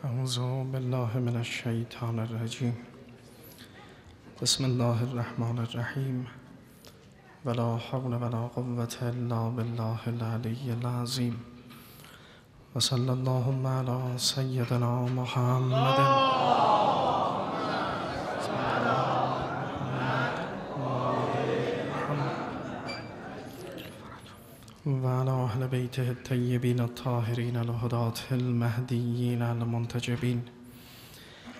اعوذ بالله من الشیطان الرجیم. بسم الله الرحمن الرحیم. ولا حول ولا قوة الا بالله العلی العظیم. و صلی اللهم علی سیدنا محمد و علی اهل بیته الطیبین الطاهرین الهداة المهدیین المنتجبین،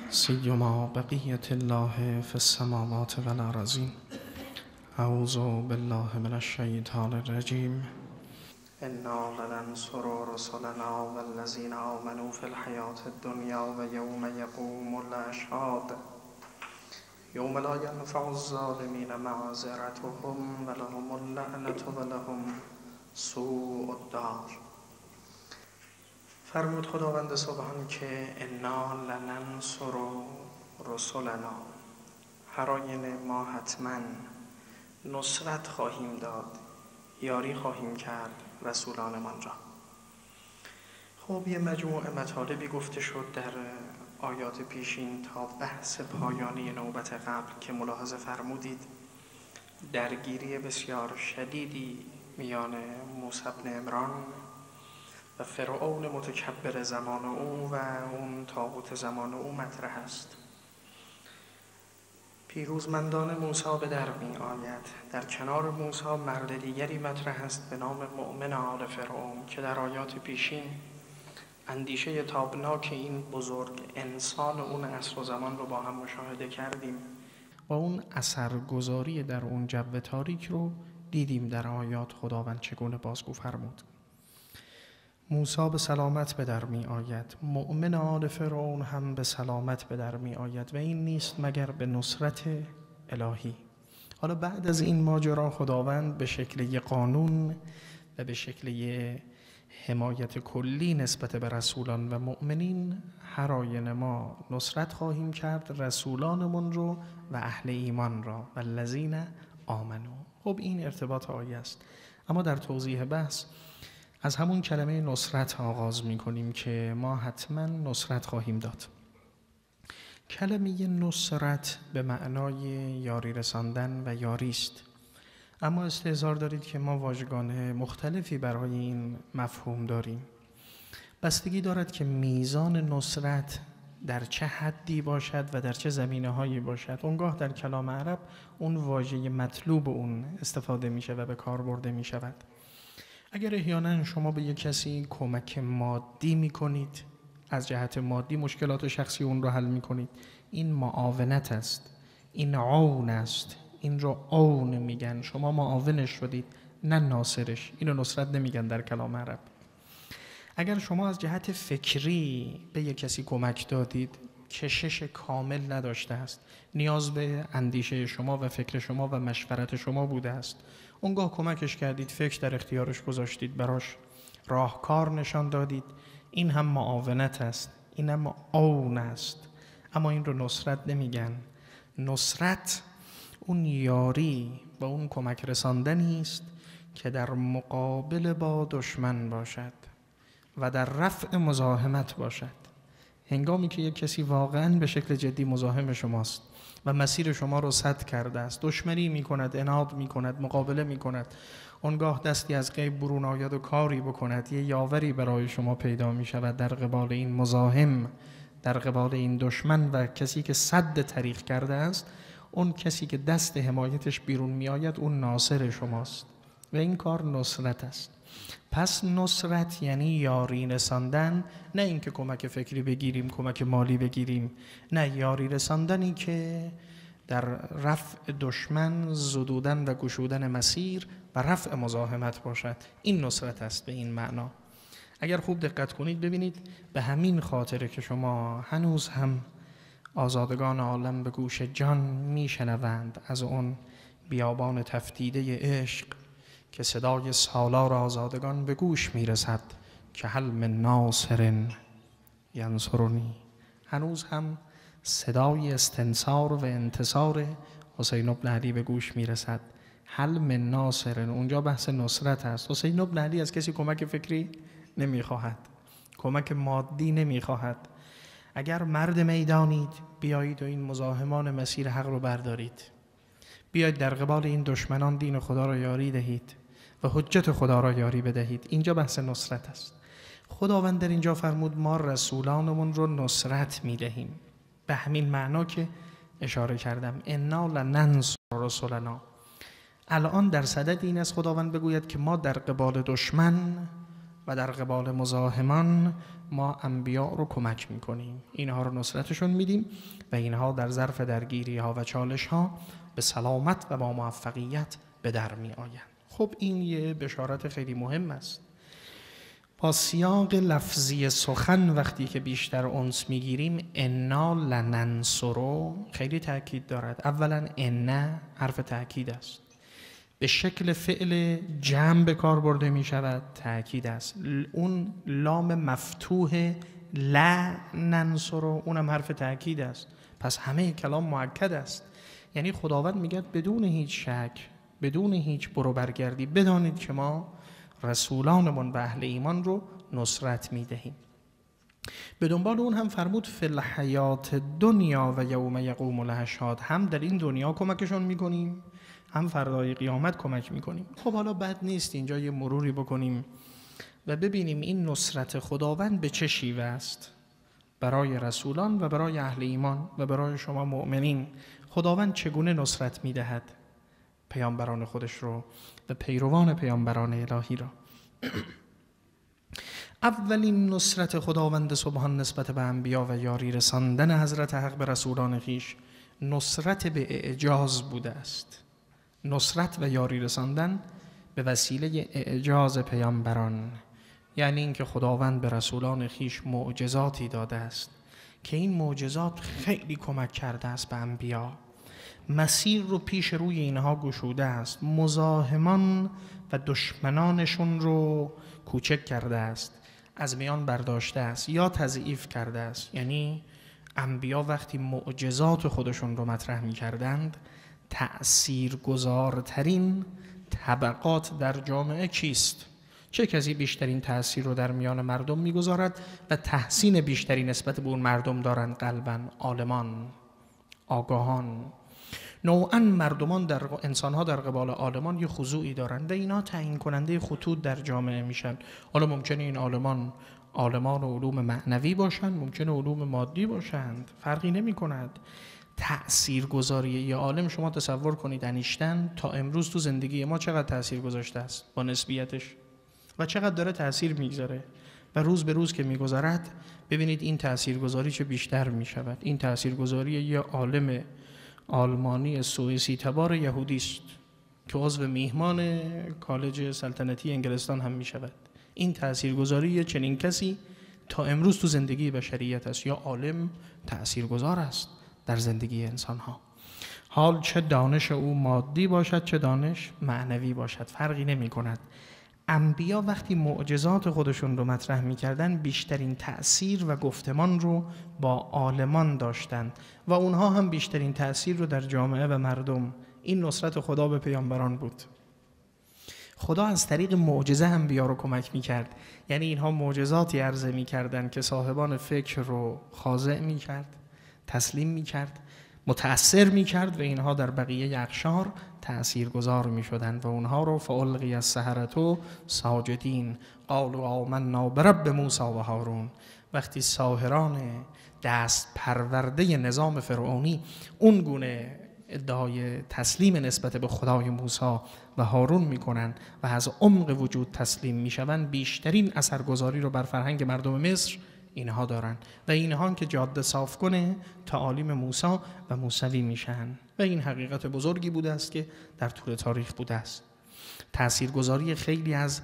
سیما بقیة الله فی السماوات و الارضین. اعوذ بالله من الشیطان الرجیم. انا لننصر رسلنا والذین آمنوا فی الحیاة الدنیا و یوم یقوم الاشهاد، یوم لا ینفع الظالمین معذرتهم ولهم اللعنة ولهم سوء الدار. فرمود خداوند سبحان که انا لننصر رسلنا، هر آینه ما حتما نصرت خواهیم داد، یاری خواهیم کرد رسولانمان را. خب یه مجموعه مطالبی گفته شد در آیات پیشین تا بحث پایانی نوبت قبل که ملاحظه فرمودید درگیری بسیار شدیدی میان موسی بن عمران و فرعون متکبر زمان او و اون طاغوت زمان او مطرح است. پیروزمندان موسی به در می آید. در کنار موسی مرد دیگری مطرح است به نام مؤمن آل فرعون که در آیات پیشین اندیشه تابناک این بزرگ انسان اون عصر و زمان رو با هم مشاهده کردیم و اون اثرگذاری در اون جو تاریک رو دیدیم در آیات خداوند چگونه بازگو فرمود. موسی به سلامت به در می آید، مؤمن آل فرعون هم به سلامت به در می آید و این نیست مگر به نصرت الهی. حالا بعد از این ماجرا خداوند به شکل یک قانون و به شکل یک حمایت کلی نسبت به رسولان و مؤمنین هر آینه ما نصرت خواهیم کرد رسولانمون رو و اهل ایمان را و الذین آمنو. خب این ارتباط آیه است، اما در توضیح بحث از همون کلمه نصرت آغاز می کنیم که ما حتما نصرت خواهیم داد. کلمه نصرت به معنای یاری رساندن و یاری است، اما استحضار دارید که ما واژگان مختلفی برای این مفهوم داریم. بستگی دارد که میزان نصرت در چه حدی باشد و در چه زمینه‌هایی باشد. اونگاه در کلام عرب اون واژه مطلوب اون استفاده میشه و به کار برده میشود. اگر احیانا شما به یک کسی کمک مادی میکنید، از جهت مادی مشکلات شخصی اون رو حل میکنید، این معاونت است، این عون است، این رو عون میگن. شما معاونش شدید نه ناصرش. اینو نصرت نمیگن در کلام عرب. اگر شما از جهت فکری به یک کسی کمک دادید، کشش کامل نداشته است، نیاز به اندیشه شما و فکر شما و مشورت شما بوده است، اونگاه کمکش کردید، فکر در اختیارش گذاشتید، براش راهکار نشان دادید، این هم معاونت است، این هم عون است، اما این رو نصرت نمیگن. نصرت اون یاری و اون کمک رساندنی است که در مقابل با دشمن باشد و در رفع مزاحمت باشد. هنگامی که یک کسی واقعاً به شکل جدی مزاحم شماست و مسیر شما رو سد کرده است، دشمنی می کند، عناد می کند، مقابله می کند، اونگاه دستی از غیب برون آید و کاری بکند، یه یاوری برای شما پیدا می شود در قبال این مزاحم، در قبال این دشمن و کسی که سد طریق کرده است. اون کسی که دست حمایتش بیرون می آید اون ناصر شماست و این کار نصرت است. پس نصرت یعنی یاری رساندن، نه اینکه کمک فکری بگیریم، کمک مالی بگیریم، نه، یاری رساندنی که در رفع دشمن، زدودن و گشودن مسیر و رفع مزاحمت باشد. این نصرت است به این معنا. اگر خوب دقت کنید ببینید به همین خاطره که شما هنوز هم آزادگان عالم به گوش جان میشنوند از اون بیابان تفتیده عشق که صدای سالار آزادگان به گوش میرسد که هل من ناصر ینصرنی. هنوز هم صدای استنصار و انتصار حسین بن علی به گوش میرسد. هل من ناصر، اونجا بحث نصرت است. حسین بن علی از کسی کمک فکری نمیخواهد، کمک مادی نمیخواهد، اگر مرد میدانید بیایید و این مزاحمان مسیر حق رو بردارید، بیایید در قبال این دشمنان دین خدا را یاری دهید و حجت خدا را یاری بدهید. اینجا بحث نصرت است. خداوند در اینجا فرمود ما رسولانمون رو نصرت میدهیم، به همین معنا که اشاره کردم، انا لننصر رسولنا. الان در صدد این است خداوند بگوید که ما در قبال دشمن و در قبال مزاحمان ما انبیاء رو کمک میکنیم، اینها رو نصرتشون میدیم و اینها در ظرف درگیری ها و چالش ها به سلامت و با موفقیت به در می آیند. خب این یه بشارت خیلی مهم است. با سیاق لفظی سخن وقتی که بیشتر انس میگیریم، انا لننصر خیلی تأکید دارد. اولا ان حرف تأکید است، به شکل فعل جمع به کار برده می شود، تأکید است. اون لام مفتوح لا ننصر اونم حرف تأکید است. پس همه کلام مؤکد است. یعنی خداوند میگه بدون هیچ شک، بدون هیچ برو برگردی، بدانید که ما رسولانمون و اهل ایمان رو نصرت میدهیم. به دنبال اون هم فرمود فی الحیات دنیا و یوم یقوم الاشهاد، هم در این دنیا کمکشون میکنیم هم فردای قیامت کمک میکنیم. خب حالا بد نیست اینجا یه مروری بکنیم و ببینیم این نصرت خداوند به چه شیوه است برای رسولان و برای اهل ایمان و برای شما مؤمنین. خداوند چگونه نصرت میدهد پیامبران خودش رو و پیروان پیامبران الهی را. اولین نصرت خداوند سبحان نسبت به انبیا و یاری رساندن حضرت حق به رسولان خویش نصرت به اعجاز بوده است. نصرت و یاری رساندن به وسیله اعجاز پیامبران، یعنی اینکه خداوند به رسولان خویش معجزاتی داده است که این معجزات خیلی کمک کرده است به انبیا، مسیر رو پیش روی اینها گشوده است، مزاحمان و دشمنانشون رو کوچک کرده است، از میان برداشته است یا تضعیف کرده است. یعنی انبیا وقتی معجزات خودشون رو مطرح می کردند، تأثیرگذارترین طبقات در جامعه کیست؟ چه کسی بیشترین تأثیر رو در میان مردم میگذارد و تحسین بیشتری نسبت به اون مردم دارند؟ قلباً عالمان، آگاهان. نوعاً مردمان انسانها در قبال عالمان یه خضوعی دارند و اینا تعیین کننده خطوط در جامعه میشن. حالا ممکنه این عالمان علوم معنوی باشند، ممکنه علوم مادی باشند، فرقی نمی کند. تأثیرگذاری یه عالم، شما تصور کنید انیشتن تا امروز تو زندگی ما چقدر تأثیر گذاشته است با نسبیتش و چقدر داره تأثیر میگذاره و روز به روز که میگذرد ببینید این تأثیرگذاری چه بیشتر میشود. این تأثیرگذاری یه عالم آلمانی سوئیسی تبار یهودی است که عضو میهمان کالج سلطنتی انگلستان هم میشود. این تأثیرگذاری چنین کسی تا امروز تو زندگی بشریت است. یا عالم تأثیرگذار است در زندگی انسانها، حال چه دانش او مادی باشد چه دانش معنوی باشد، فرقی نمی کند. انبیا وقتی معجزات خودشون رو مطرح می کردن بیشترین تأثیر و گفتمان رو با عالمان داشتن و اونها هم بیشترین تأثیر رو در جامعه و مردم. این نصرت خدا به پیامبران بود. خدا از طریق معجزه انبیا رو کمک می کرد. یعنی اینها معجزاتی عرضه می کردن که صاحبان فکر رو خاضع می کرد، تسلیم می کرد، متأثر می کرد و اینها در بقیه اقشار تأثیر گذار می شدند و اونها رو فالقی السحرة ساجدین قالوا آمنا برب موسی و هارون. وقتی ساحران دست پرورده نظام فرعونی اون گونه ادعای تسلیم نسبت به خدای موسی و هارون میکنن و از عمق وجود تسلیم میشوند، بیشترین اثرگذاری رو بر فرهنگ مردم مصر اینها دارن و اینها که جاده صاف کنه تعالیم موسی و موسوی میشن و این حقیقت بزرگی بوده است که در طول تاریخ بوده است. تاثیرگذاری خیلی از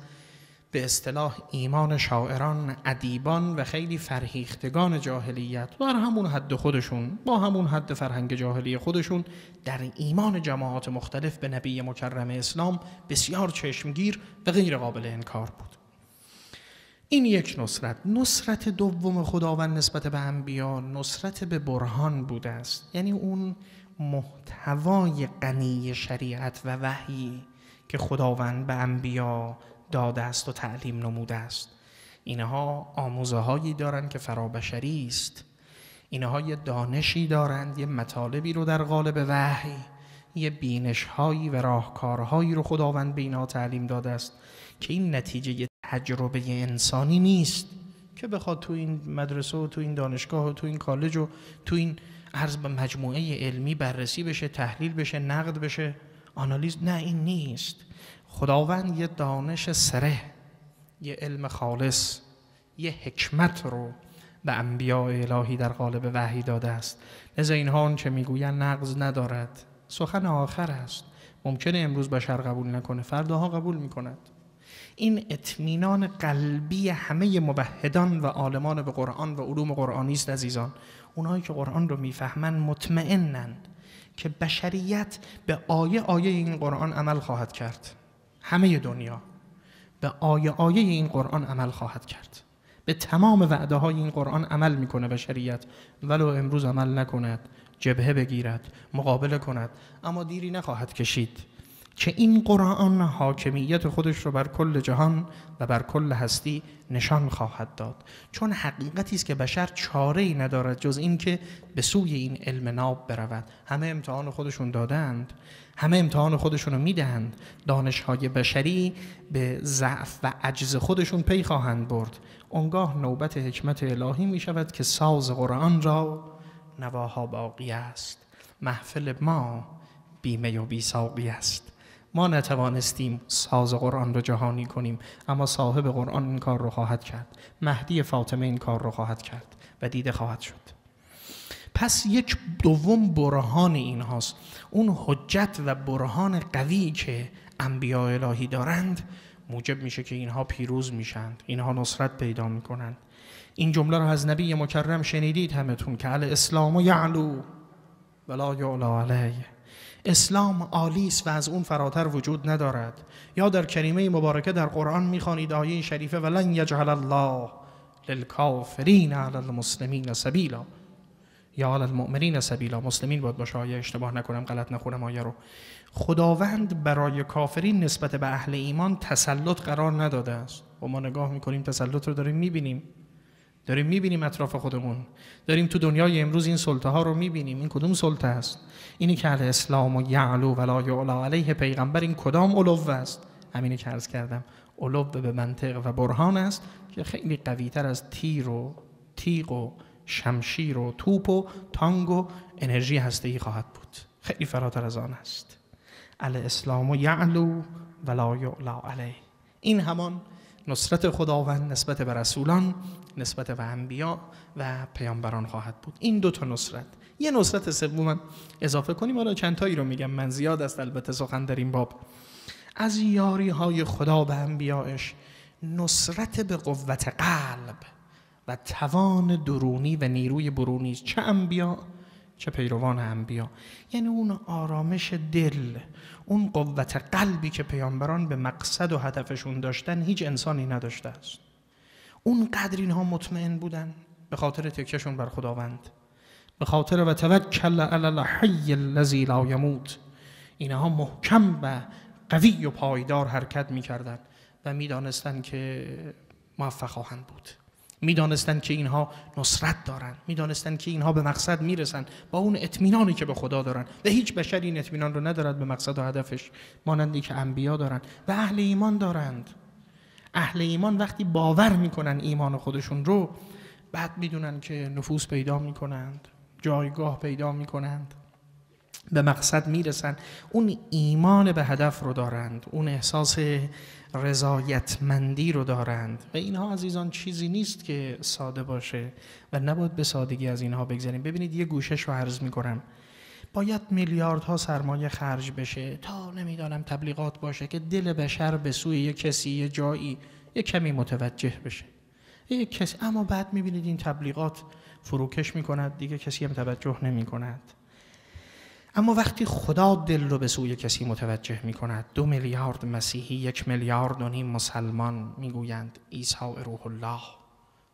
به اصطلاح ایمان شاعران، ادیبان و خیلی فرهیختگان جاهلیت در همون حد خودشون، با همون حد فرهنگ جاهلی خودشون، در ایمان جماعات مختلف به نبی مکرم اسلام بسیار چشمگیر و غیر قابل انکار بود. این یک نصرت. نصرت دوم خداوند نسبت به انبیا نصرت به برهان بوده است، یعنی اون محتوای غنی شریعت و وحی که خداوند به انبیا داده است و تعلیم نموده است. اینها آموزه هایی دارند که فرابشری است. اینها یه دانشی دارند، یه مطالبی رو در قالب وحی، یه بینش‌هایی و راهکارهایی رو خداوند به اینها تعلیم داده است که این نتیجه یه تجربه انسانی نیست که بخواد تو این مدرسه و تو این دانشگاه و تو این کالج و تو این عرض به مجموعه علمی بررسی بشه، تحلیل بشه، نقد بشه، آنالیز. نه، این نیست. خداوند یه دانش سره، یه علم خالص، یه حکمت رو به انبیاء الهی در قالب وحی داده است. لذا اینها آنچه میگویند نقض ندارد، سخن آخر است. ممکنه امروز بشر قبول نکنه، فرداها قبول میکند. این اطمینان قلبی همه موحدان و عالمان به قرآن و علوم قرآنی است عزیزان. اونایی که قرآن رو میفهمن مطمئنند که بشریت به آیه این قرآن عمل خواهد کرد. همه دنیا به آیه این قرآن عمل خواهد کرد. به تمام وعده های این قرآن عمل میکنه بشریت، ولو امروز عمل نکند، جبهه بگیرد، مقابله کند، اما دیری نخواهد کشید که این قرآن حاکمیت خودش رو بر کل جهان و بر کل هستی نشان خواهد داد. چون حقیقتی است که بشر چاره‌ای ندارد جز این که به سوی این علم ناب برود. همه امتحان خودشون دادند، همه امتحان خودشون رو میدهند. دانش‌های بشری به ضعف و عجز خودشون پی خواهند برد. اونگاه نوبت حکمت الهی می شود که ساز قرآن را نواها باقی است. محفل ما بیمه و بی ساقی است. ما نتوانستیم ساز قرآن رو جهانی کنیم، اما صاحب قرآن این کار رو خواهد کرد. مهدی فاطمه این کار رو خواهد کرد و دیده خواهد شد. پس یک دوم برهان این هاست، اون حجت و برهان قوی که انبیاء الهی دارند موجب میشه که اینها پیروز میشند، اینها نصرت پیدا میکنند. این جمله رو از نبی مکرم شنیدید همتون که الاسلام یعلو ولا یعلا علیه. اسلام عالی است و از اون فراتر وجود ندارد. یا در کریمه مبارکه در قرآن میخوانید آیه شریفه ولن یجعل الله للکافرین علی المسلمین سبیلا یا علی المؤمنین سبیلا. مسلمین باید باشه، آیه اشتباه نکنم، غلط نخونم آیه رو. خداوند برای کافرین نسبت به اهل ایمان تسلط قرار نداده است. و ما نگاه میکنیم تسلط رو داریم میبینیم اطراف خودمون، داریم تو دنیای امروز این سلطه ها رو میبینیم. این کدوم سلطه است؟ اینی که الاسلام و یعلو ولا یعلا علیه. پیغمبر این کدام علو است؟ همینی که عرض کردم، علو به منطق و برهان است که خیلی قوی تر از تیر و تیغ و شمشیر و توپ و تانگ و انرژی هسته‌ای خواهد بود. خیلی فراتر از آن است. الاسلام و یعلو ولا یعلا علیه. این همان نصرت خداوند نسبت به رسولان، نسبت به انبیا و پیامبران خواهد بود. این دو تا نصرت. یه نصرت سوم اضافه کنیم، حالا چند تایی رو میگم، من زیاد است البته سخن در این باب. از یاری های خدا به انبیایش نصرت به قوت قلب و توان درونی و نیروی برونی، چه انبیا چه پیروان انبیا. یعنی اون آرامش دل، اون قوت قلبی که پیامبران به مقصد و هدفشون داشتن هیچ انسانی نداشته است. اون قدر اینها مطمئن بودن به خاطر تکیهشون بر خداوند، به خاطر و توکل علی الحی الذی لا یموت. اینها محکم و قوی و پایدار حرکت می‌کردند و می‌دانستند که موفق خواهند بود. می‌دانستند که اینها نصرت دارند، می‌دانستند که اینها به مقصد میرسند با اون اطمینانی که به خدا دارند و هیچ بشری این اطمینان رو ندارد به مقصد و هدفش مانندی که انبیا دارند و اهل ایمان دارند. اهل ایمان وقتی باور میکنن ایمان خودشون رو، بعد میدونن که نفوذ پیدا میکنند، جایگاه پیدا میکنند، به مقصد میرسن. اون ایمان به هدف رو دارند، اون احساس رضایتمندی رو دارند و اینها عزیزان چیزی نیست که ساده باشه و نباید به سادگی از اینها بگذاریم. ببینید یه گوشش رو عرض میکنم، باید میلیاردها سرمایه خرج بشه تا نمیدانم تبلیغات باشه که دل بشر به سوی یک کسی یه جایی یه کمی متوجه بشه یک کسی، اما بعد میبینید این تبلیغات فروکش میکند، دیگه کسی هم توجه نمیکند. اما وقتی خدا دل رو به سوی کسی متوجه میکند، 2 میلیارد مسیحی، 1.5 میلیارد مسلمان میگویند عیسی روح الله،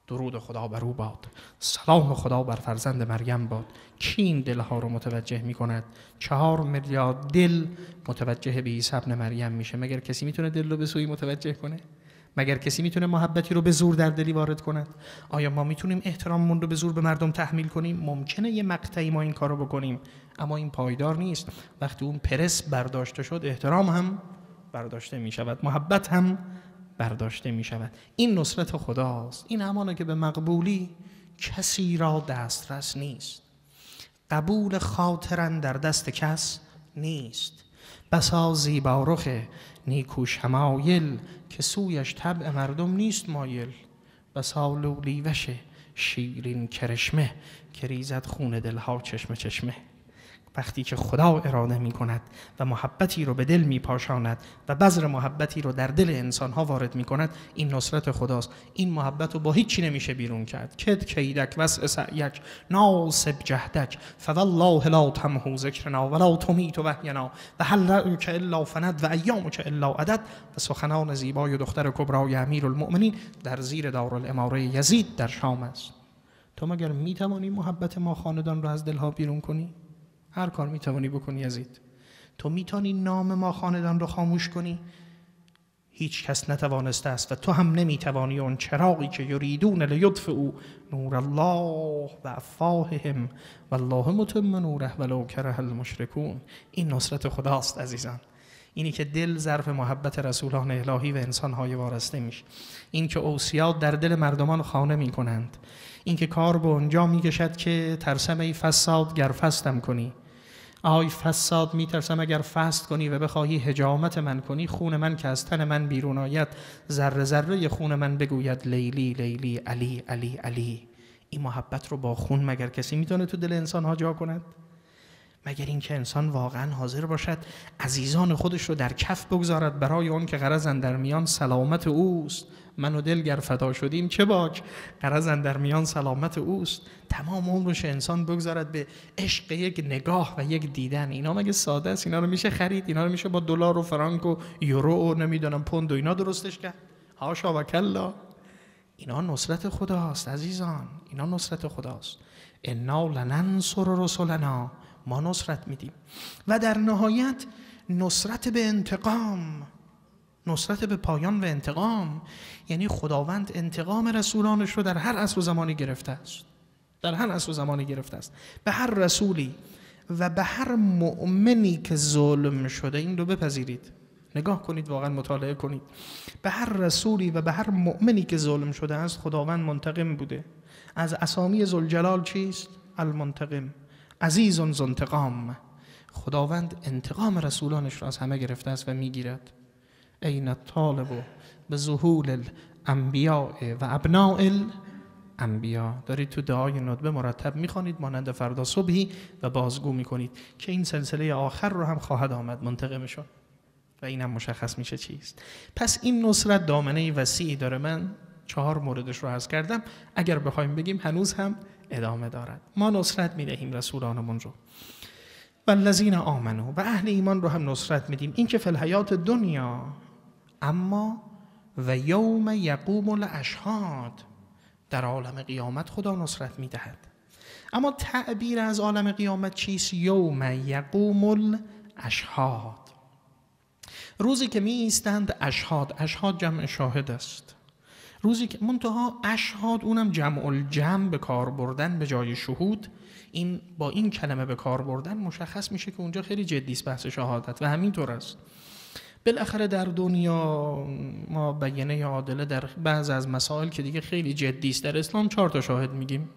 درود خدا بر او باد، سلام خدا بر فرزند مریم باد. کی این دلها رو متوجه میکند؟ 4 میلیارد دل متوجه به عیسی ابن مریم میشه. مگر کسی میتونه دل رو به سوی متوجه کنه؟ مگر کسی میتونه محبتی رو به زور در دلی وارد کند؟ آیا ما میتونیم احتراممون رو به زور به مردم تحمیل کنیم؟ ممکنه یه مقطعی ما این کارو بکنیم، اما این پایدار نیست. وقتی اون پرس برداشته شد، احترام هم برداشته میشود، محبت هم برداشته میشود. این نصرت خداست. این همانه که به مقبولی کسی را دسترس نیست. قبول خاطرن در دست کس نیست. بسا زیبارخ نیکو شمایل که سویش طبع مردم نیست مایل. بسا لولی وشه شیرین کرشمه که ریزد خون دلها چشمه چشمه. وقتی که خدا اراده می کند و محبتی رو به دل می پاشاند و بذر محبتی رو در دل انسانها وارد می کند، این نصرت خداست. این محبت رو با هیچی نمیشه بیرون کرد. کد کیدک وسع سعیک ناصب جهدک فوالله لا تمحو ذکرنا ولا تمیت وحینا و هل که الا فند و ایام که الا عدد. و سخنان زیبای دختر کبرای امیرالمؤمنین در زیر دارالاماره یزید در شام است. تو مگر می توانی محبت ما خاندان رو از دلها بیرون کنی؟ هر کار میتوانی بکنی یزید. تو میتونی نام ما خاندان رو خاموش کنی؟ هیچ کس نتوانسته است و تو هم نمیتوانی. اون چراغی که یریدون لیطفئوا نور الله و افواههم والله متم نوره ولو کره المشرکون. این نصرت خداست عزیزان. اینی که دل ظرف محبت رسولان الهی و انسانهای وارسته میشه. این که اوصیات در دل مردمان خانه میکنند. این که کار به اونجا میکشد که ترسم ای فساد گر فستم کنی. آی فساد میترسم اگر فست کنی و بخواهی حجامت من کنی، خون من که از تن من بیرون آید ذره ذره خون من بگوید لیلی لیلی علی علی علی. این محبت رو با خون مگر کسی میتونه تو دل انسان ها جا کند؟ مگر این که انسان واقعا حاضر باشد عزیزان خودش رو در کف بگذارد برای اون که غرض در میان سلامت اوست. من و دل گر فدا شدیم چه باک، غرض در میان سلامت اوست. تمام عمرش انسان بگذارد به عشق یک نگاه و یک دیدن. اینا مگه ساده است؟ اینا رو میشه خرید؟ اینا رو میشه با دلار و فرانک و یورو و نمیدونم پوند و اینا درستش کرد؟ حاشا و کلا. اینا نصرت خداست عزیزان. اینا نصرت خداست. انا لننصر رسلنا، ما نصرت میدیم. و در نهایت نصرت به انتقام، نصرت به پایان و انتقام. یعنی خداوند انتقام رسولانش رو در هر عصر و زمانی گرفته است. در هر عصر و زمانی گرفته است. به هر رسولی و به هر مؤمنی که ظلم شده، این رو بپذیرید، نگاه کنید، واقعا مطالعه کنید. به هر رسولی و به هر مؤمنی که ظلم شده است خداوند منتقم بوده. از اسامی ذوالجلال چیست؟ المنتقم، عزیز ذو انتقام. خداوند انتقام رسولانش را از همه گرفته است و میگیرد. این الطالب به ظهول الانبیاء و ابناء الانبیاء. دارید تو دعای ندبه مرتب میخوانید مانند فردا صبحی و بازگو میکنید که این سلسله آخر رو هم خواهد آمد منتقمشون و اینم مشخص میشه چیست. پس این نصرت دامنه وسیعی داره. من 4 موردش رو عرض کردم. اگر بخوایم بگیم هنوز هم ادامه دارد. ما نصرت میدهیم رسولانمون رو، والذین آمنوا، و اهل ایمان رو هم نصرت میدیم. این که فی الحیات دنیا، اما و یوم یقوم الاشهاد، در عالم قیامت خدا نصرت میدهد. اما تعبیر از عالم قیامت چیست؟ یوم یقوم الاشهاد، روزی که می ایستند اشهاد. اشهاد جمع شاهد است. روزی که منتها اشهاد اونم جمع الجمع به کار بردن به جای شهود. این با این کلمه به کار بردن مشخص میشه که اونجا خیلی جدی است بحث شهادت و همینطور است. بالاخره در دنیا ما بیانه عادله در بعض از مسائل که دیگه خیلی جدی است در اسلام 4 تا شاهد میگیم،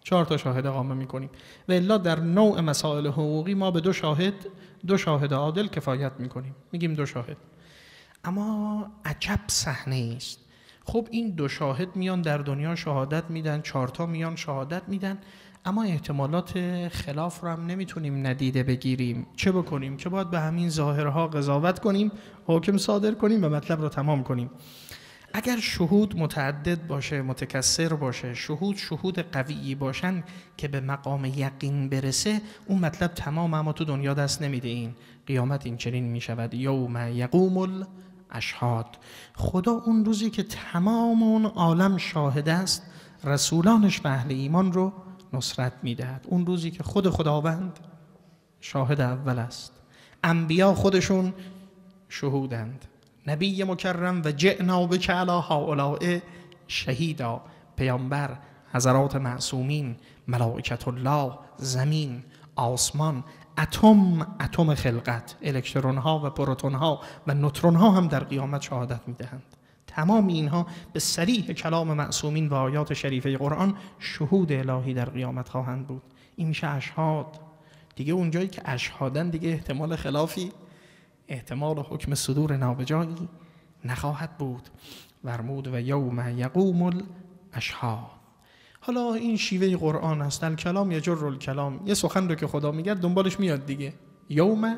4 تا شاهد اقامه میکنیم. و الا در نوع مسائل حقوقی ما به 2 شاهد عادل کفایت میکنیم، میگیم 2 شاهد. اما عجب صحنه است. خب این 2 شاهد میان در دنیا شهادت میدن، 4 تا میان شهادت میدن، اما احتمالات خلاف رو هم نمیتونیم ندیده بگیریم. چه بکنیم؟ که باید به همین ظاهرها قضاوت کنیم، حکم صادر کنیم و مطلب رو تمام کنیم. اگر شهود متعدد باشه، متکثر باشه، شهود قویی باشن که به مقام یقین برسه، اون مطلب تمام. اما تو دنیا دست نمیده. این قیامت این چنین میشود. یوم یقوم الاشهاد. خدا اون روزی که تمام اون عالم شاهد است، رسولانش و اهل ایمان رو نصرت میدهد. اون روزی که خود خداوند شاهد اول است، انبیا خودشون شهودند، نبی مکرم و جئنا بک علی هؤلاء شهیدا، پیامبر، حضرات معصومین، ملائکت الله، زمین، آسمان، اتم خلقت، الکترون ها و پروتون ها و نوترون ها هم در قیامت شهادت میدهند. تمام اینها به صریح کلام معصومین و آیات شریفه قرآن شهود الهی در قیامت خواهند بود. این میشه اشهاد. دیگه اونجایی که اشهادن دیگه احتمال خلافی، احتمال حکم صدور نابجایی نخواهد بود. ورمود و یوم یقوم الاشهاد. حالا این شیوه قرآن است، الکلام یجر الکلام، یه سخن رو که خدا میگه دنبالش میاد دیگه. یوم،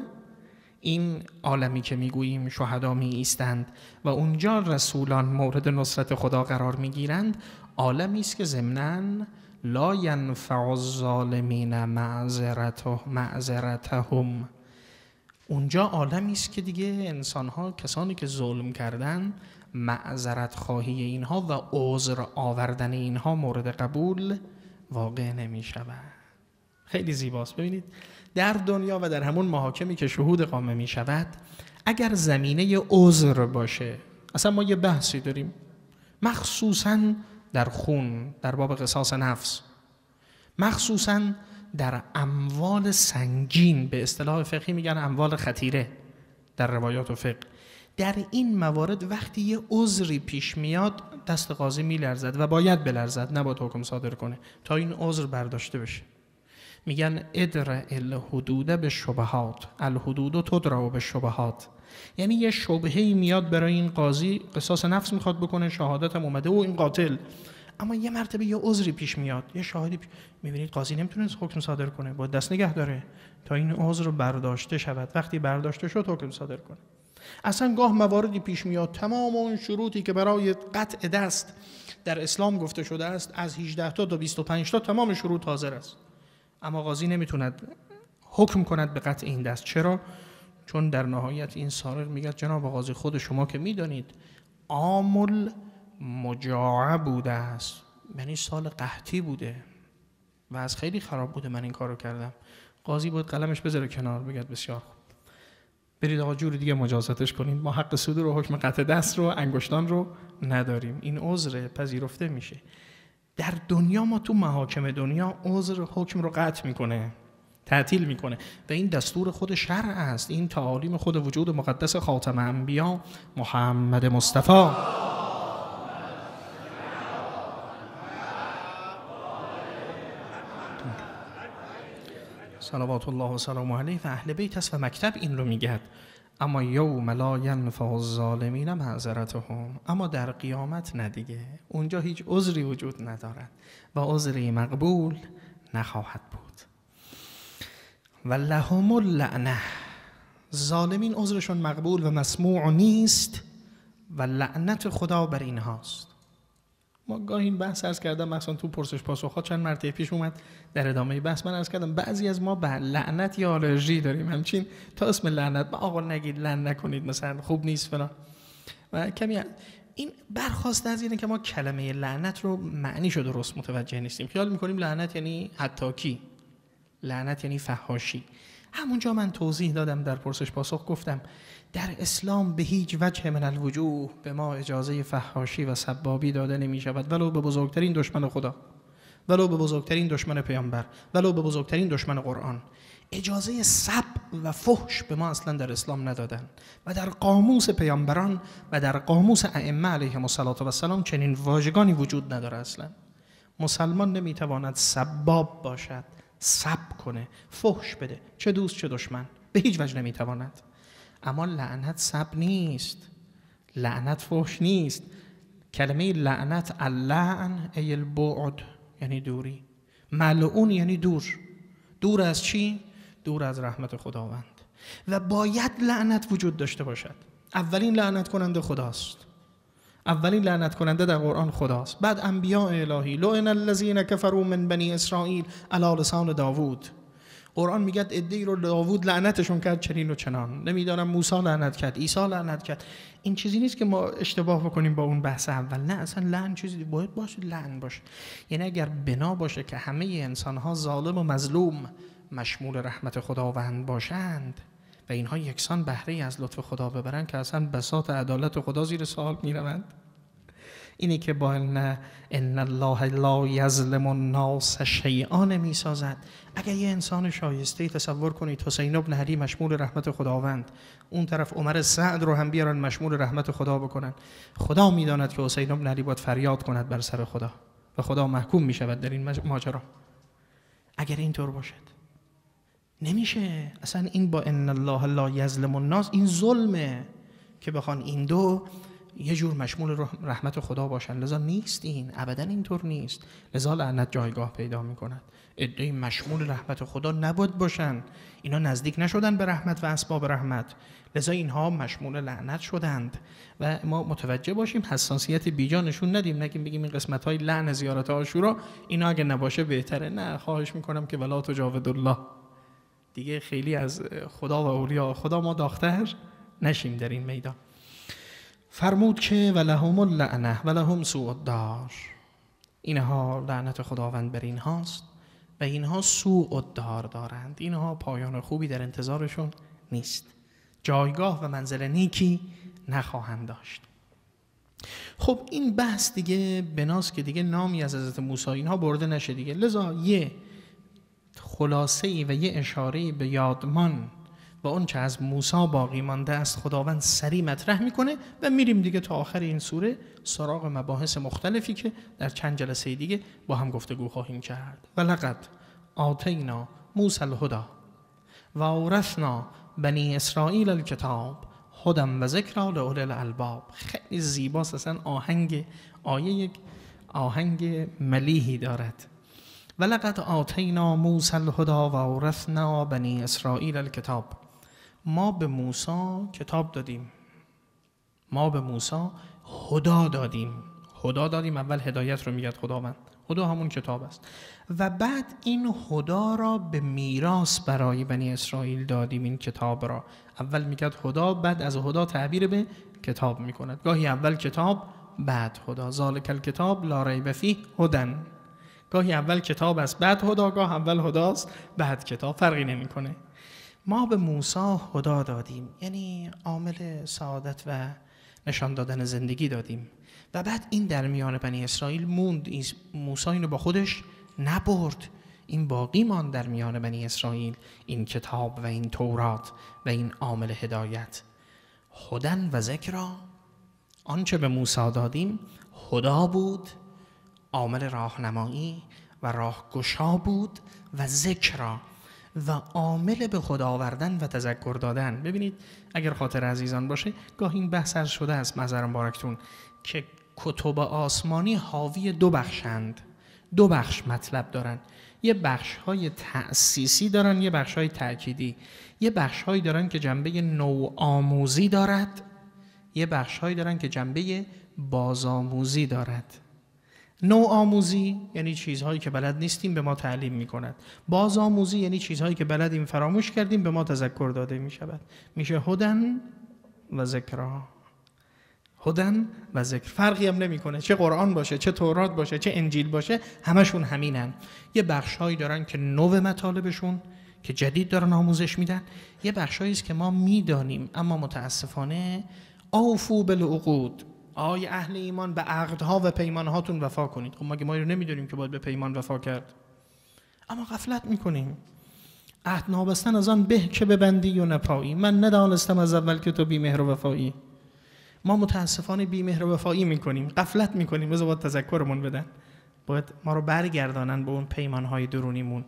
این عالمی که میگوییم شهدا می ایستند و اونجا رسولان مورد نصرت خدا قرار میگیرند، عالمی است که ضمناً لا ینفع الظالمین معذرتهم. اونجا عالمی است که دیگه انسان‌ها، کسانی که ظلم کردن، معذرت خواهی اینها و عذر آوردن اینها مورد قبول واقع نمی شود. خیلی زیباست. ببینید در دنیا و در همون محاکمی که شهود قامه می شود، اگر زمینه عذر باشه، اصلا ما یه بحثی داریم مخصوصاً در خون، در باب قصاص نفس، مخصوصاً در اموال سنگین، به اصطلاح فقهی میگن اموال خطیره در روایات و فقه، در این موارد وقتی یه عذری پیش میاد دست قاضی میلرزد و باید بلرزد، نباید حکم صادر کنه تا این عذر برداشته بشه. میگن ادرع الحدود به شبهات، الحدود تدرع به شبهات، یعنی یه شبهه‌ای میاد برای این قاضی، قصاص نفس میخواد بکنه، شهادت هم اومده و این قاتل، اما یه مرتبه یه عذری پیش میاد، یه شاهدی میبینید قاضی نمیتونه حکم صادر کنه، باید دست نگه داره تا این عذر برداشته شود. وقتی برداشته شد حکم صادر کنه. اصلا گاه مواردی پیش میاد تمام اون شروطی که برای قطع دست در اسلام گفته شده است از 18 تا 25 تا تمام شروط حاضر است، اما قاضی نمیتوند حکم کند به قطع این دست. چرا؟ چون در نهایت این سارق میگه جناب قاضی خود شما که میدانید عامل مجاعه بوده است، یعنی سال قحطی بوده و از خیلی خراب بوده من این کارو کردم. قاضی باید قلمش بذاره کنار، بگید بسیار خوب، برید آقا جور دیگه مجازاتش کنید، ما حق صدور و حکم قطع دست رو، انگشتان رو نداریم، این عذر پذیرفته میشه. در دنیا ما تو محاکم دنیا عذر حکم رو قطع میکنه، تعطیل میکنه و این دستور خود شرع است، این تعالیم خود وجود مقدس خاتم انبیا محمد مصطفی صلوات الله و سلام علیه و اهل بیت است و مکتب این رو میگه. اما یوم لا ینفع الظالمین معذرتهم، اما در قیامت ندیگه، اونجا هیچ عذری وجود ندارد و عذری مقبول نخواهد بود. و لهم اللعنه، ظالمین عذرشون مقبول و مسموع نیست و لعنت خدا بر اینهاست. ما گاهی این بحث عرض کردم، مثلا تو پرسش پاسخ چند مرتبه پیش اومد در ادامه بحث من عرض کردم بعضی از ما به لعنت یا آلرژی داریم، همچین تا اسم لعنت آقا نگید، لعن نکنید، مثلا خوب نیست فلان، و کمی این برخواسته از اینه که ما کلمه لعنت رو معنیشو درست متوجه نیستیم، خیال میکنیم لعنت یعنی حتاکی، لعنت یعنی فحاشی. همونجا من توضیح دادم در پرسش پاسخ، گفتم در اسلام به هیچ وجه من الوجوه به ما اجازه فحاشی و سبابی داده نمی شود، ولو به بزرگترین دشمن خدا، ولو به بزرگترین دشمن پیامبر، ولو به بزرگترین دشمن قرآن. اجازه سب و فحش به ما اصلا در اسلام ندادن و در قاموس پیامبران و در قاموس ائمه علیهم السلام چنین واژگانی وجود نداره. اصلا مسلمان نمیتواند سباب باشد، سب کنه، فحش بده، چه دوست چه دشمن، به هیچ وجه نمیتواند. اما لعنت سب نیست، لعنت فحش نیست. کلمه لعنت اللعن ای البعد، یعنی دوری، ملعون یعنی دور. دور از چی؟ دور از رحمت خداوند. و باید لعنت وجود داشته باشد. اولین لعنت کننده خداست، اولین لعنت کننده در قرآن خداست، بعد انبیاء الهی. لعن الذین کفروا من بنی اسرائیل علی لسان داوود. قرآن میگه عده‌ای رو داوود لعنتشون کرد چنین و چنان، نمیدانم موسی لعنت کرد، عیسی لعنت کرد. این چیزی نیست که ما اشتباه بکنیم با اون بحث اول، نه اصلا لعن چیزی باید باشه، لعن باشه. یعنی اگر بنا باشه که همه انسان‌ها ظالم و مظلوم مشمول رحمت خداوند باشند، و اینها یکسان بهره از لطف خدا ببرن که اصلا بساط عدالت خدا زیر سوال میروند. اینی که با ان الله لا یظلم الناس شیئا میسازد. اگر یه انسان شایسته تصور کنید حسین بن علی مشمول رحمت خداوند، اون طرف عمر سعد رو هم بیارن مشمول رحمت خدا بکنن، خدا میداند که حسین بن علی باید فریاد کند بر سر خدا و خدا محکوم میشود در این ماجرا. اگر اینطور باشد نمیشه اصلا. این با ان الله لا یظلم الناس این ظلمه که بخوان این دو یه جور مشمول رحمت خدا باشن. لذا نیست، این ابدا اینطور نیست. لذا لعنت جایگاه پیدا میکند. عده‌ای مشمول رحمت خدا نباید باشن، اینا نزدیک نشدن به رحمت و اسباب رحمت، لذا اینها مشمول لعنت شدند. و ما متوجه باشیم حساسیت بیجا نشون ندیم، نگیم بگیم این قسمت‌های لعن زیارت عاشورا اینا اگه نباشه بهتره. نه، خواهش میکنم که ولا تجاوز الله، دیگه خیلی از خدا و اولیاء خدا ما داختر نشیم در این میدان. فرمود که ولهم اللعنه ولهم سوء الدار، اینها لعنت خداوند بر اینهاست و اینها سوء الدار دارند، اینها پایان خوبی در انتظارشون نیست، جایگاه و منزل نیکی نخواهند داشت. خب این بحث دیگه بناست که دیگه نامی از حضرت موسی اینها برده نشه دیگه. لذا یه خلاصه‌ای و یه اشاره‌ای به یادمان و اون چه از موسی باقی مانده است خداوند سریع مطرح میکنه و میریم دیگه تا آخر این سوره سراغ مباحث مختلفی که در چند جلسه دیگه با هم گفتگو خواهیم کرد. ولقد آتینا موسی الهدی و اورثنا بنی اسرائیل الکتاب هدی و ذکری لأولی الالباب. خیلی زیباست، اصلا آهنگ آیه یک آهنگ ملیحی دارد. ولقد آتینا موسی الهدی و اورثنا بنی اسرائیل الکتاب. ما به موسی کتاب دادیم، ما به موسی هدا دادیم. هدا دادیم، اول هدایت رو میگه خداوند، هدا همون کتاب است، و بعد این هدا را به میراث برای بنی اسرائیل دادیم. این کتاب را اول میگه هدا، بعد از هدا تعبیر به کتاب میکند. گاهی اول کتاب بعد هدا، ذالک الکتاب لا ریب فیه هدی. گاهی اول کتاب است بعد هدا، گاه اول هداست بعد کتاب، فرقی نمیکنه. ما به موسی هدا دادیم، یعنی عامل سعادت و نشان دادن زندگی دادیم، و بعد این در میان بنی اسرائیل موند. موسی اینو با خودش نبرد، این باقی ماند در میان بنی اسرائیل، این کتاب و این تورات و این عامل هدایت. هدی و ذکری، آنچه به موسی دادیم هدا بود، عامل راهنمایی و راهگشا بود، و ذکری و عامل به خدا آوردن و تذکر دادن. ببینید اگر خاطر عزیزان باشه، گاه این بحث عرض شده است معذرت مبارکتون که کتب آسمانی حاوی دو بخشند، دو بخش مطلب دارن. یه بخش‌های تأسیسی دارن، یه بخش‌های تأکیدی. یه بخش‌هایی دارن که جنبه نوآموزی دارد، یه بخش‌هایی دارن که جنبه بازآموزی دارد. نوآموزی یعنی چیزهایی که بلد نیستیم به ما تعلیم می‌کند. بازآموزی یعنی چیزهایی که بلدیم فراموش کردیم به ما تذکر داده می‌شود. میشه هدی و ذکری. هدی و ذکر، فرقی هم نمی‌کنه چه قرآن باشه، چه تورات باشه، چه انجیل باشه، همشون همینن. یه بخش‌هایی دارن که نو مطالبشون که جدید دارن آموزش میدن، یه بخش‌هایی است که ما میدانیم اما متاسفانه اوفو بالعقود، آی اهل ایمان به عقدها و پیمانهاتون وفا کنید. خب ما رو نمیدونیم که باید به پیمان وفا کرد، اما غفلت میکنیم. عهد نابستن از آن به که ببندی و نپایی، من ندانستم از اول که تو بی مهر و وفایی. ما متاسفانه بی مهر و وفایی میکنیم، غفلت میکنیم. بذار باید تذکرمون بدن، باید ما رو برگردانن به اون پیمانهای درونیمون،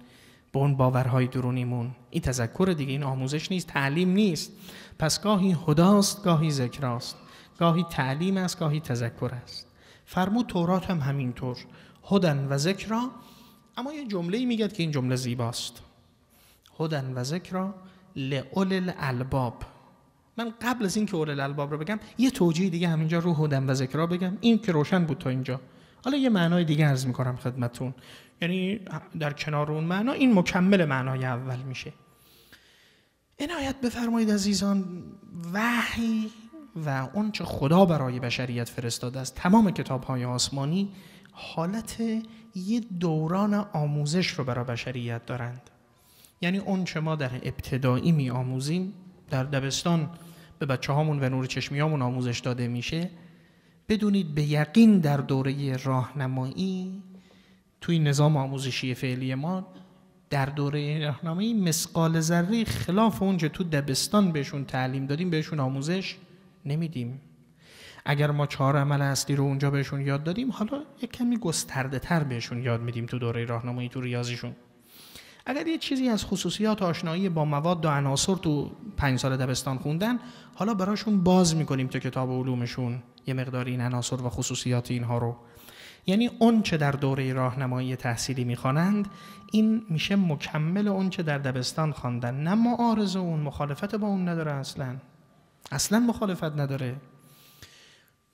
به اون باورهای درونیمون. این تذکر دیگه، این آموزش نیست، تعلیم نیست. پس گاهی هداست، گاهی ذکراست، گاهی تعلیم است، گاهی تذکر است. فرمود تورات هم همینطور، هدی و ذکری. اما یه جمله‌ای میگه که این جمله زیباست، هدی و ذکری لأولی الالباب. من قبل از این که اولی الالباب رو بگم یه توجیه دیگه همینجا رو هدی و ذکری بگم، این که روشن بود تا اینجا. حالا یه معنای دیگه عرض میکنم خدمتتون، یعنی در کنار اون معنا این مکمل معنای اول میشه. عنایت بفرمایید عزیزان، وحی و اون چه خدا برای بشریت فرستاده است، تمام کتاب‌های آسمانی حالت یه دوران آموزش رو برای بشریت دارند. یعنی اون چه ما در ابتدایی می آموزیم در دبستان به بچه هامون و نور چشمی هامون آموزش داده میشه، بدونید به یقین در دوره راهنمایی توی نظام آموزشی فعلی ما در دوره راهنمایی مثقال ذره خلاف اونجا تو دبستان بهشون تعلیم دادیم بهشون آموزش نمیدیم. اگر ما 4 عمل اصلی رو اونجا بهشون یاد دادیم، حالا یک کمی گسترده تر بهشون یاد میدیم تو دوره راهنمایی تو ریاضیشون. اگر یه چیزی از خصوصیات آشنایی با مواد و عناصر تو 5 سال دبستان خوندن، حالا براشون باز میکنیم تو کتاب علومشون یه مقدار این عناصر و خصوصیات اینها رو. یعنی اون چه در دوره راهنمایی تحصیلی میخوانند، این میشه مکمل اون چه در دبستان خواندن، نه معارض اون، مخالفت با اون نداره، اصلا مخالفت نداره.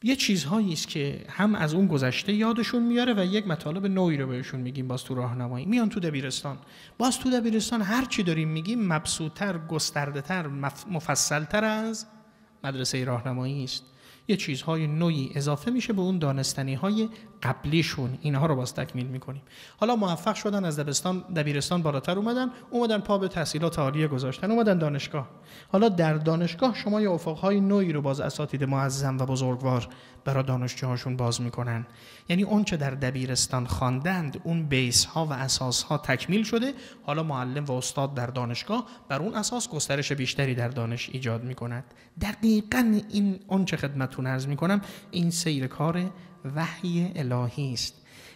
یه چیزهایی است که هم از اون گذشته یادشون میاره و یک مطالب نوعی رو بهشون میگیم. باز تو راهنمایی میان تو دبیرستان، باز تو دبیرستان هر چی داریم میگیم مبسوط‌تر، گسترده‌تر، مفصل‌تر از مدرسه راهنمایی است. یه چیزهای نوعی اضافه میشه به اون دانستنی‌های قبلیشون، اینها رو باز تکمیل میکنیم. حالا موفق شدن از دبیرستان بالاتر اومدن پا به تحصیلات عالیه گذاشتن، اومدن دانشگاه. حالا در دانشگاه شما یه افقهای نوعی رو باز اساتید معظم و بزرگوار برای دانشجوهاشون باز میکنن. یعنی اون چه در دبیرستان خواندند، اون بیس ها و اساس ها تکمیل شده، حالا معلم و استاد در دانشگاه بر اون اساس گسترش بیشتری در دانش ایجاد میکند. دقیقاً این اون چه خدمتتون عرض میکنم، این سیر کار وحی الهی است.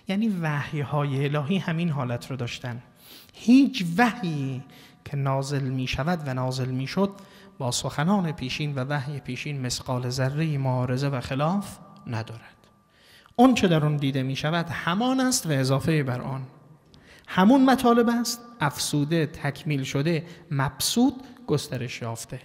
یعنی وحی های الهی همین حالت رو داشتن. هیچ وحی که نازل می شود و نازل می شد با سخنان پیشین و وحی پیشین مثقال ذره معارضه و خلاف ندارد. اون چه در اون دیده می شود همان است و اضافه بر آن. همون مطالب است، افسوده، تکمیل شده، مبسوط، گسترش یافته.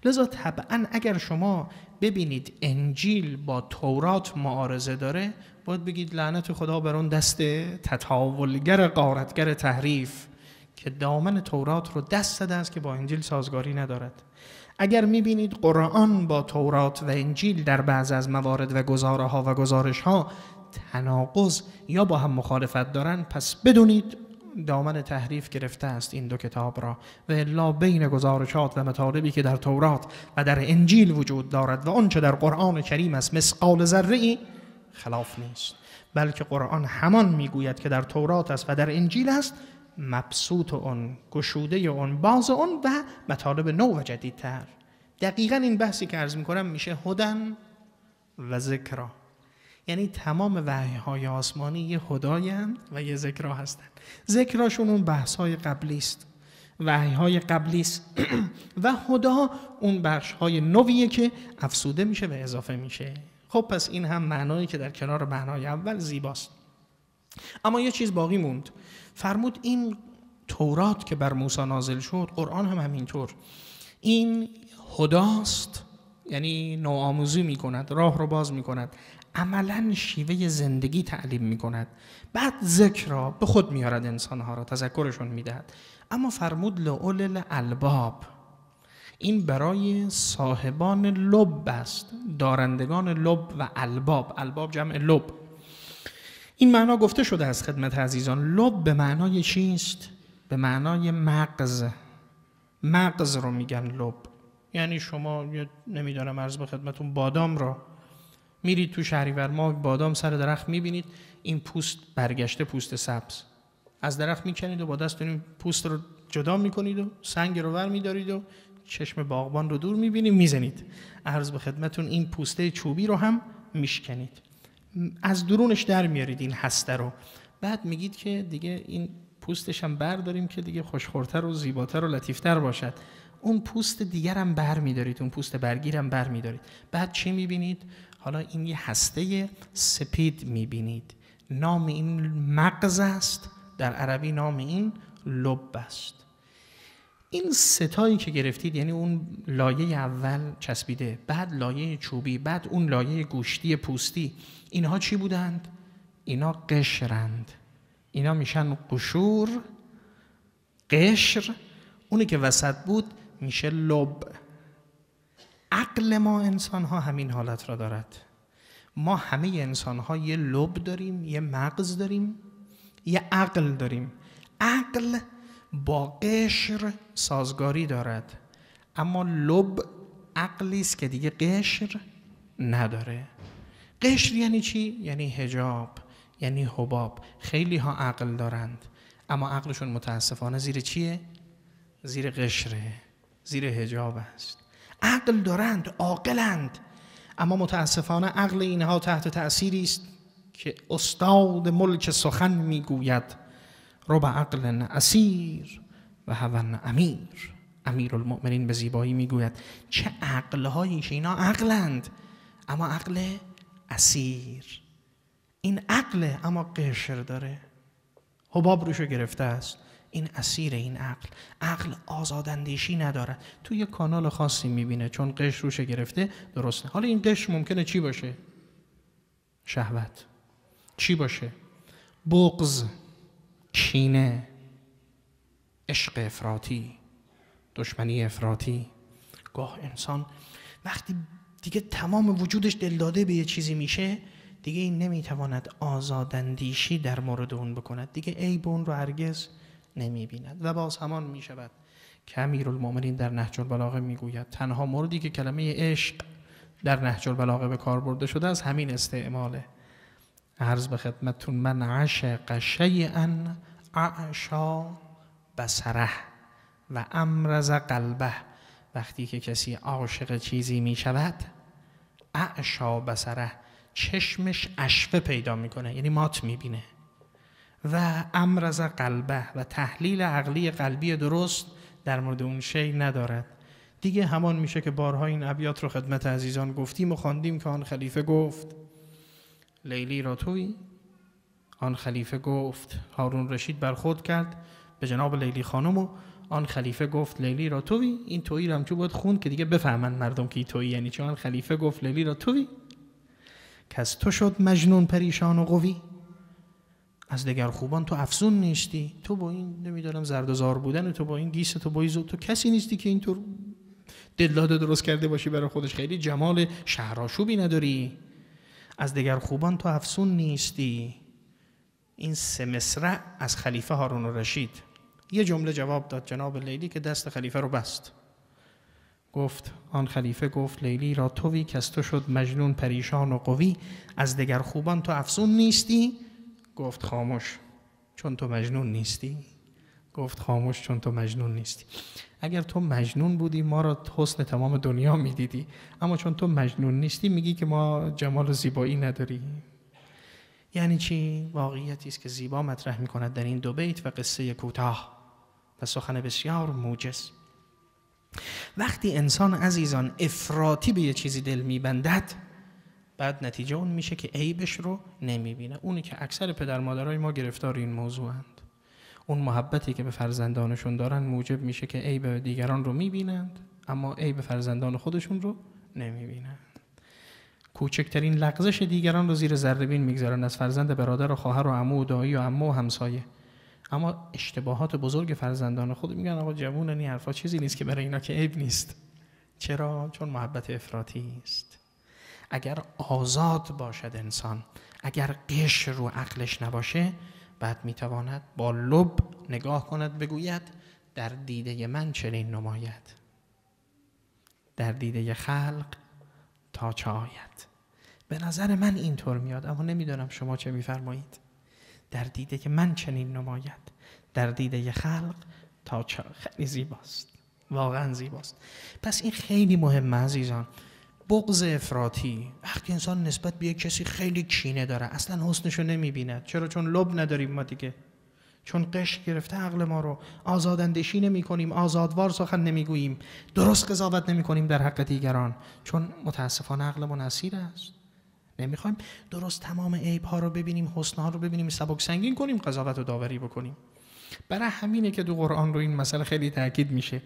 لذا طبعا اگر شما ببینید انجیل با تورات معارضه داره، باید بگید لعنت خدا بر اون دست تطاولگر، غارتگر تحریف که دامن تورات رو دست زده است که با انجیل سازگاری ندارد. اگر میبینید قرآن با تورات و انجیل در بعض از موارد و گزاره‌ها و گزارش‌ها تناقض یا با هم مخالفت دارن، پس بدونید دامن تحریف گرفته است این دو کتاب را، و الا بین گزارشات و مطالبی که در تورات و در انجیل وجود دارد و آنچه در قرآن کریم است مثقال ذره‌ای خلاف نیست، بلکه قرآن همان میگوید که در تورات است و در انجیل است، مبسوط اون، گشوده اون، باز اون و مطالب نو و جدیدتر. دقیقاً این بحثی که عرض میکنم میشه هدن و ذکرا. یعنی تمام وحی‌های آسمانی یه هدایند و یه ذکرا هستند. ذکراشون اون بحث‌های قبلی است، وحی‌های قبلی است و هدا اون بخش‌های نویه که افسوده میشه و اضافه میشه. خب پس این هم معنایی که در کنار معنای اول زیباست. اما یه چیز باقی موند. فرمود این تورات که بر موسی نازل شد، قرآن هم همینطور، این هداست، یعنی نوآموزی میکند، راه رو باز میکند، عملاً شیوه زندگی تعلیم میکند، بعد ذکر را به خود میارد، انسانها را تذکرشون میدهد. اما فرمود لأولی الالباب، این برای صاحبان لب است، دارندگان لب و الباب. الباب جمع لب. این معنا گفته شده از خدمت عزیزان. لب به معنای چیست؟ به معنای مغز. مغز رو میگن لب. یعنی شما نمیدونم عرض به خدمتون بادام را میرید تو شهریور ماه، بادام سر درخت میبینید، این پوست برگشته، پوست سبز، از درخت میکنید و با دستتون پوست رو جدا میکنید و سنگ رو ور میدارید و چشم باغبان رو دور میبینید، میزنید. عرض به خدمتون این پوسته چوبی رو هم میشکنید، از درونش در میارید این هسته رو، بعد میگید که دیگه این پوستش هم برداریم که دیگه خوشخورتر و زیباتر و لطیفتر باشد. اون پوست دیگر هم بر میدارید، اون پوست برگیر هم بر میدارید. بعد چی میبینید؟ حالا این یه هسته سپید میبینید. نام این مغز است، در عربی نام این لب است. این ستایی که گرفتید، یعنی اون لایه اول چسبیده، بعد لایه چوبی، بعد اون لایه گوشتی پوستی، اینها چی بودند؟ اینا قشرند. اینا میشن قشور، قشر. اونی که وسط بود میشه لب. عقل ما انسان ها همین حالت را دارد. ما همه انسان ها یه لب داریم، یه مغز داریم، یه عقل داریم. عقل با قشر سازگاری دارد. اما لب عقلی است که دیگه قشر نداره. قشر یعنی چی؟ یعنی حجاب، یعنی حباب. خیلی ها عقل دارند اما عقلشون متاسفانه زیر چیه؟ زیر قشره، زیر حجاب است. عقل دارند، عاقلند، اما متاسفانه عقل اینها تحت تأثیری است که استاد ملک سخن میگوید رب عقل اسیر و هوى امیر. امیرالمؤمنین به زیبایی میگوید چه عقلهایی که اینا عقلند اما عقل اسیر. این عقل اما قشر داره، حباب روشو گرفته است. این اسیر این عقل. عقل آزاداندیشی نداره، توی یه کانال خاصی میبینه چون قشر روشو گرفته. درسته. حالا این قشر ممکنه چی باشه؟ شهوت. چی باشه؟ بغض، کینه، عشق افراطی، دشمنی افراطی. گاه انسان وقتی دیگه تمام وجودش دلداده به یه چیزی میشه دیگه این نمیتواند آزاداندیشی در مورد اون بکند، دیگه عیب اون رو هرگز نمیبیند و باز همان میشود که امیرالمؤمنین در نهج البلاغه میگوید تنها موردی که کلمه عشق در نهج البلاغه به کار برده شده از همین استعماله. عرض به خدمتتون من عشق شیئا اعشا بصره و امرز قلبه. وقتی که کسی عاشق چیزی می شود اعشا بصره، چشمش اشفه پیدا میکنه، یعنی مات میبینه. و امرز قلبه، و تحلیل عقلی قلبی درست در مورد اون شی ندارد. دیگه همان میشه که بارها این ابیات رو خدمت عزیزان گفتیم و خواندیم که آن خلیفه گفت لیلی را تویی. آن خلیفه گفت، هارون رشید برخورد کرد به جناب لیلی خانم و آن خلیفه گفت لیلی را تویی. این تویی رو هم چون باید خوند که دیگه بفهمن مردم که تویی یعنی چون. آن خلیفه گفت لیلی را تویی که از تو شد مجنون پریشان و قوی. از دگر خوبان تو افزون نیستی، تو با این نمیدارم زرد و زار بودن تو، با این گیس تو، با این تو کسی نیستی که اینطور دلداده درست کرده باشی برای خودش، خیلی جمال شهرآشوبی نداری. از دگر خوبان تو افزون نیستی. این 3 مصرع از خلیفه هارون الرشید. یه جمله جواب داد جناب لیلی که دست خلیفه رو بست. گفت آن خلیفه گفت لیلی را تویی که از تو شد مجنون پریشان و قوی. از دگر خوبان تو افزون نیستی. گفت خاموش چون تو مجنون نیستی. گفت خاموش چون تو مجنون نیستی. اگر تو مجنون بودی ما را حسن تمام دنیا میدیدی، اما چون تو مجنون نیستی میگی که ما جمال و زیبایی نداریم. یعنی چی؟ واقعیتی است که زیبا مطرح میکند در این 2 بیت و قصه کوتاه و سخن بسیار موجز. وقتی انسان عزیزان افراطی به یه چیزی دل میبندد بعد نتیجه اون میشه که عیبش رو نمیبینه. اونی که اکثر پدر مادرای ما گرفتار این موضوعند. اون محبتی که به فرزندانشون دارن موجب میشه که عیب دیگران رو میبینند اما عیب فرزندان خودشون رو نمیبینند. کوچکترین لغزش دیگران رو زیر ذره بین میگذارن، از فرزند برادر و خواهر و عمو و دایی و عمو و همسایه، اما اشتباهات بزرگ فرزندان خود میگن آقا جوونن این حرفا چیزی نیست که برای اینا که عیب نیست. چرا؟ چون محبت افراطی است. اگر آزاد باشد انسان، اگر قشر رو عقلش نباشه، بعد میتواند با لب نگاه کند بگوید در دیده من چنین نماید، در دیده خلق تا چه آید. به نظر من اینطور میاد اما نمیدونم شما چه میفرمایید. در دیده من چنین نماید، در دیده خلق تا چه. خیلی زیباست، واقعا زیباست. پس این خیلی مهمه عزیزان. بغض افراطی، وقتی انسان نسبت به یک کسی خیلی کینه داره اصلا حسنشو نمیبیند. چرا؟ چون لب نداریم ما دیگه، چون قشر گرفته عقل ما رو. آزاداندیشی نمی کنیم، آزادوار سخن نمیگوییم، درست قضاوت نمی کنیم در حق دیگران، چون متاسفانه عقلمون اسیر است. نمیخوایم درست تمام عیب‌ها رو ببینیم، حسن‌ها رو ببینیم، سبک سنگین کنیم، قضاوت و داوری بکنیم. برای همینه که تو قرآن رو این مسئله خیلی تاکید میشه.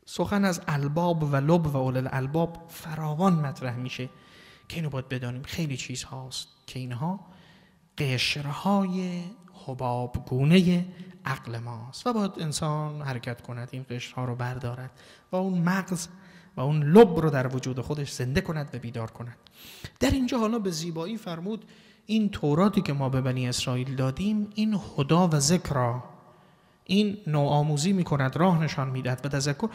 سخن از الباب و لب و اولل الباب فراوان مطرح میشه که اینو باید بدانیم. خیلی چیز هاست که اینها قشرهای حبابگونه عقل ماست و باید انسان حرکت کند، این قشرها رو بردارد و اون مغز و اون لب رو در وجود خودش زنده کند و بیدار کند. در اینجا حالا به زیبایی فرمود این توراتی که ما به بنی اسرائیل دادیم، این هدا و ذکر، این نوآموزی میکند، راه نشان میدهد و تذکر.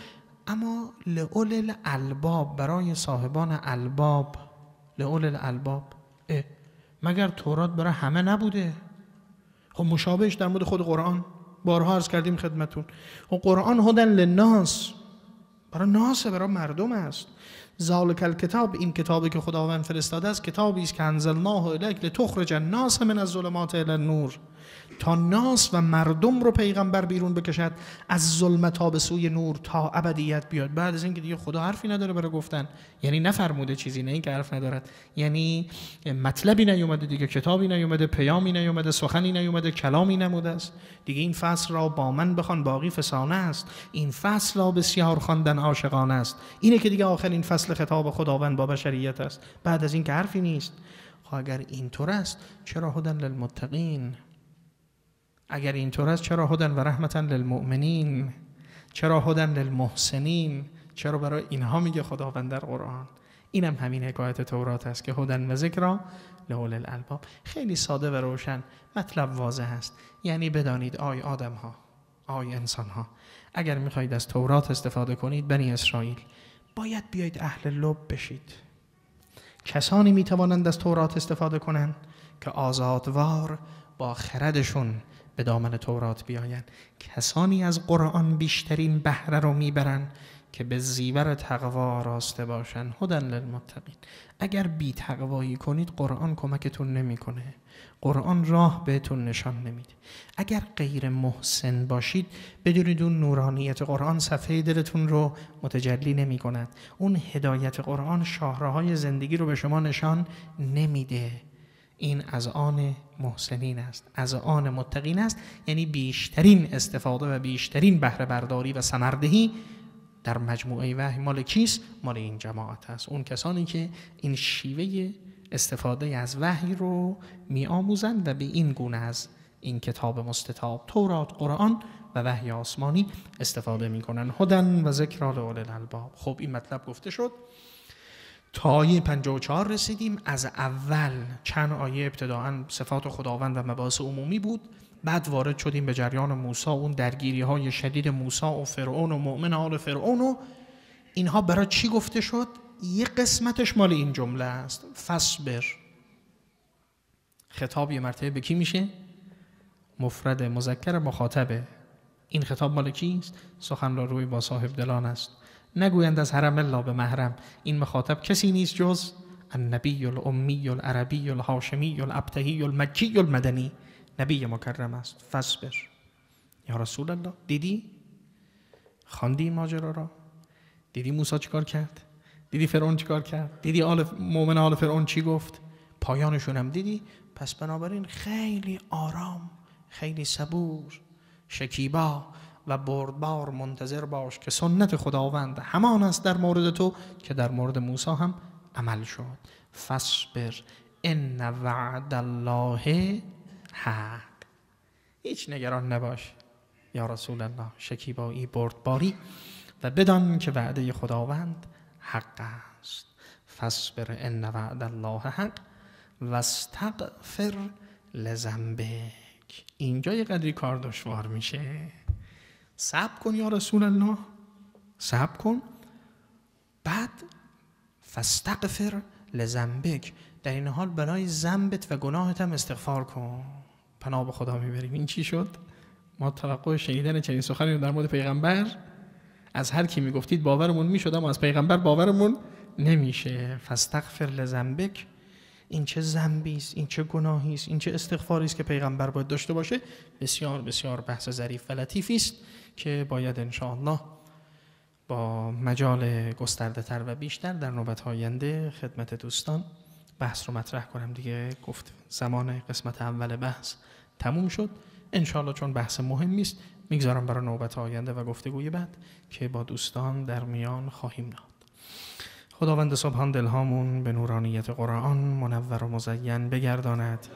اما لأول الالباب، برای صاحبان الباب، لأول الالباب، مگر تورات برای همه نبوده؟ خب مشابهش در مورد خود قرآن بارها عرض کردیم خدمتون. و قرآن هدن للناس، برای ناس، برای مردم است. ذالک الکتاب، این کتابی که خداوند فرستاده است کتابی است که انزلناه الیک لتخرج الناس من الظلمات الی النور، تا ناس و مردم رو پیغمبر بیرون بکشد از ظلمت ها به سوی نور تا ابدیت بیاد. بعد از اینکه دیگه خدا حرفی نداره برای گفتن، یعنی نفرموده چیزی، نه اینکه حرف ندارد، یعنی مطلبی نیومده دیگه، کتابی نیومده، پیامی نیومده، سخنی نیومده، کلامی نموده است دیگه. این فصل را با من بخوان باقی فسانه است، این فصل را بسیار خواندن عاشقانه است. اینه که دیگه آخرین فصل خطاب خداوند با بشریت است. بعد از این که حرفی نیست. خب اگر اینطور است چرا هدن للمتقین؟ اگر اینطور است چرا هدن و رحمتا للمؤمنین؟ چرا هدن للمحسنین؟ چرا برای اینها میگه خداوند در قرآن؟ اینم همین حکایت تورات است که هدن و ذکرا لأولی الالباب. خیلی ساده و روشن، مطلب واضح است. یعنی بدانید آی آدم ها، آی انسان ها، اگر میخواید از تورات استفاده کنید، بنی اسرائیل، باید بیایید اهل لب بشید. کسانی میتوانند از تورات استفاده کنند که آزادوار با خردشون به دامن تورات بیاین. کسانی از قرآن بیشترین بهره رو میبرن که به زیور تقوا راسته باشن. هدن للمتقین. اگر بی تقوایی کنید قرآن کمکتون نمیکنه، قرآن راه بهتون نشان نمیده. اگر غیر محسن باشید بدونید اون نورانیت قرآن صفحه دلتون رو متجلی نمی کند. اون هدایت قرآن شاهراهای زندگی رو به شما نشان نمیده. این از آن محسنین است، از آن متقین است. یعنی بیشترین استفاده و بیشترین بهره برداری و ثمردهی در مجموعه وحی مال کیست؟ مال این جماعت است. اون کسانی که این شیوه استفاده از وحی رو می آموزند و به این گونه از این کتاب مستطاب تورات، قرآن و وحی آسمانی استفاده می کنند. هدن و ذکر لأولی الالباب. خب این مطلب گفته شد. تا آیه 54 رسیدیم. از اول چند آیه ابتداعاً صفات خداوند و مباحث عمومی بود. بعد وارد شدیم به جریان موسی، اون درگیری های شدید موسی و فرعون و مؤمن آل فرعون. و اینها برای چی گفته شد؟ یه قسمتش مال این جمله است، فصبر. خطاب یه مرتبه به کی میشه؟ مفرد مذکر مخاطبه. این خطاب مال کیست؟ سخنروی با صاحب دلان است. نگویند از حرم الا به محرم. این مخاطب کسی نیست جز النبی الامی العربی الهاشمی الابتهی المکی المدنی، نبی مکرم است. فصبر یا رسول الله. دیدی؟ خواندی ماجرا را؟ دیدی موسی چیکار کرد؟ دیدی فرعون چیکار کرد؟ دیدی مؤمن آل فرعون چی گفت؟ پایانشون هم دیدی؟ پس بنابراین خیلی آرام، خیلی صبور، شکیبا و بردبار منتظر باش که سنت خداوند همان است در مورد تو که در مورد موسی هم عمل شد. فصبر ان وعد الله حق. هیچ نگران نباش یا رسول الله، شکیبایی، بردباری و بدان که وعده خداوند حق است. فصبر ان وعد الله حق واستغفر لذنبک. اینجا یه قدری کار دشوار میشه. صبر کن یا رسول الله، صبر کن. بعد فاستغفر لذنبک، در این حال برای ذنبت و گناهت هم استغفار کن. پناه به خدا میبریم. این چی شد؟ ما توقع شنیدن چنین سخنی رو در مورد پیغمبر از هر کی میگفتید باورمون میشد، اما از پیغمبر باورمون نمیشه. فاستغفر لذنبک. این چه ذنبی است، این چه گناهی است، این چه استغفاری است که پیغمبر باید داشته باشه. بسیار بسیار بحث ظریف و لطیفی است که باید ان شاء الله با مجال گسترده تر و بیشتر در نوبت آینده خدمت دوستان بحث رو مطرح کنم. دیگه گفت زمان قسمت اول بحث تموم شد. ان شاء الله چون بحث مهمی است میگذارم برای نوبت آینده و گفتگوی بعد که با دوستان در میان خواهیم نهاد. خداوند سبحان دلهامون به نورانیت قرآن منور و مزین بگرداند.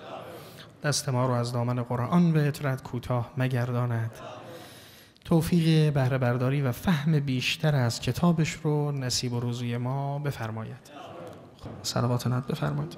دست ما رو از دامن قرآن به اطرت کوتاه مگرداند. توفیق بهره برداری و فهم بیشتر از کتابش رو نصیب و روزی ما بفرماید. صلوات نت بفرمایید.